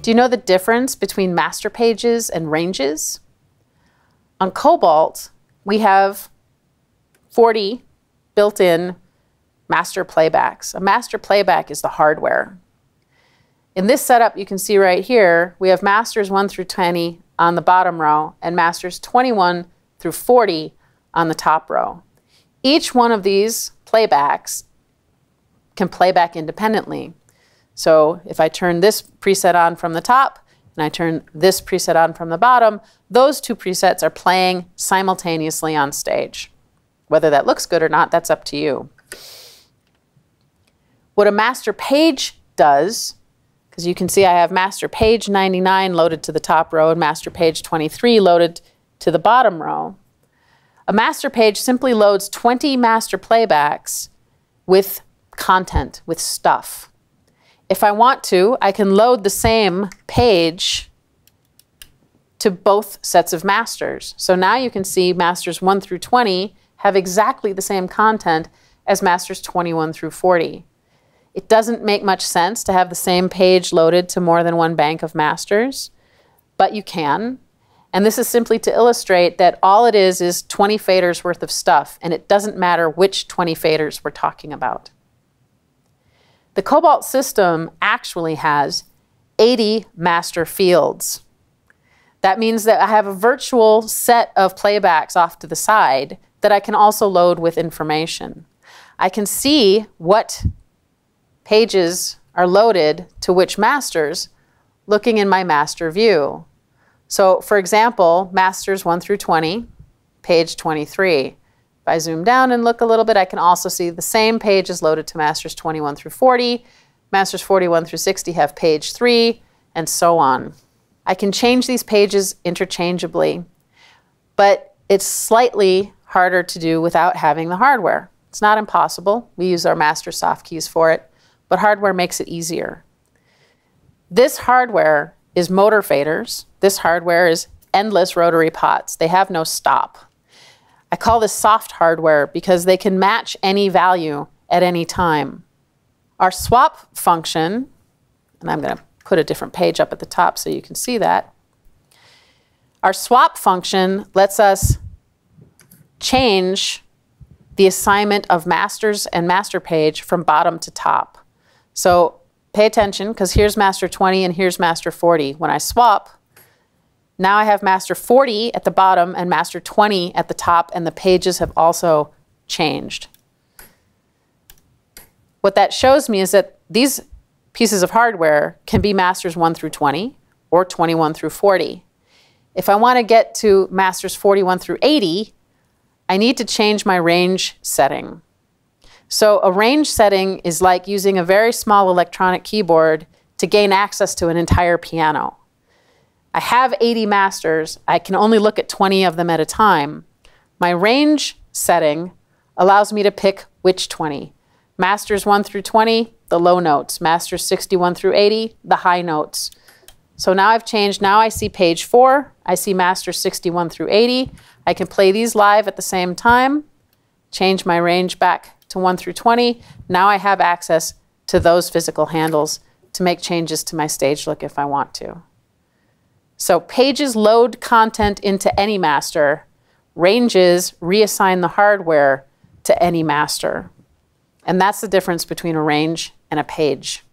Do you know the difference between master pages and ranges? On Cobalt, we have 40 built-in master playbacks. A master playback is the hardware. In this setup, you can see right here, we have masters 1 through 20 on the bottom row and masters 21 through 40 on the top row. Each one of these playbacks can play back independently. So if I turn this preset on from the top and I turn this preset on from the bottom, those two presets are playing simultaneously on stage. Whether that looks good or not, that's up to you. What a master page does, because you can see I have master page 99 loaded to the top row and master page 23 loaded to the bottom row. A master page simply loads 20 master playbacks with content, with stuff. If I want to, I can load the same page to both sets of masters. So now you can see masters 1 through 20 have exactly the same content as masters 21 through 40. It doesn't make much sense to have the same page loaded to more than one bank of masters, but you can. And this is simply to illustrate that all it is 20 faders worth of stuff, and it doesn't matter which 20 faders we're talking about. The Cobalt system actually has 80 master fields. That means that I have a virtual set of playbacks off to the side that I can also load with information. I can see what pages are loaded to which masters looking in my master view. So for example, masters 1 through 20, page 23. If I zoom down and look a little bit, I can also see the same page is loaded to masters 21 through 40. Masters 41 through 60 have page 3, and so on. I can change these pages interchangeably, but it's slightly harder to do without having the hardware. It's not impossible. We use our master soft keys for it, but hardware makes it easier. This hardware is motor faders. This hardware is endless rotary pots. They have no stop. I call this soft hardware because they can match any value at any time. Our swap function, and I'm going to put a different page up at the top so you can see that. Our swap function lets us change the assignment of masters and master page from bottom to top. So pay attention, because here's master 20 and here's master 40. When I swap, now I have master 40 at the bottom and master 20 at the top, and the pages have also changed. What that shows me is that these pieces of hardware can be masters 1 through 20 or 21 through 40. If I want to get to masters 41 through 80, I need to change my range setting. So a range setting is like using a very small electronic keyboard to gain access to an entire piano. I have 80 masters. I can only look at 20 of them at a time. My range setting allows me to pick which 20. Masters 1 through 20, the low notes. Masters 61 through 80, the high notes. So now I've changed. Now I see page 4. I see masters 61 through 80. I can play these live at the same time, change my range back to 1 through 20. Now I have access to those physical handles to make changes to my stage look if I want to. So pages load content into any master. Ranges reassign the hardware to any master. And that's the difference between a range and a page.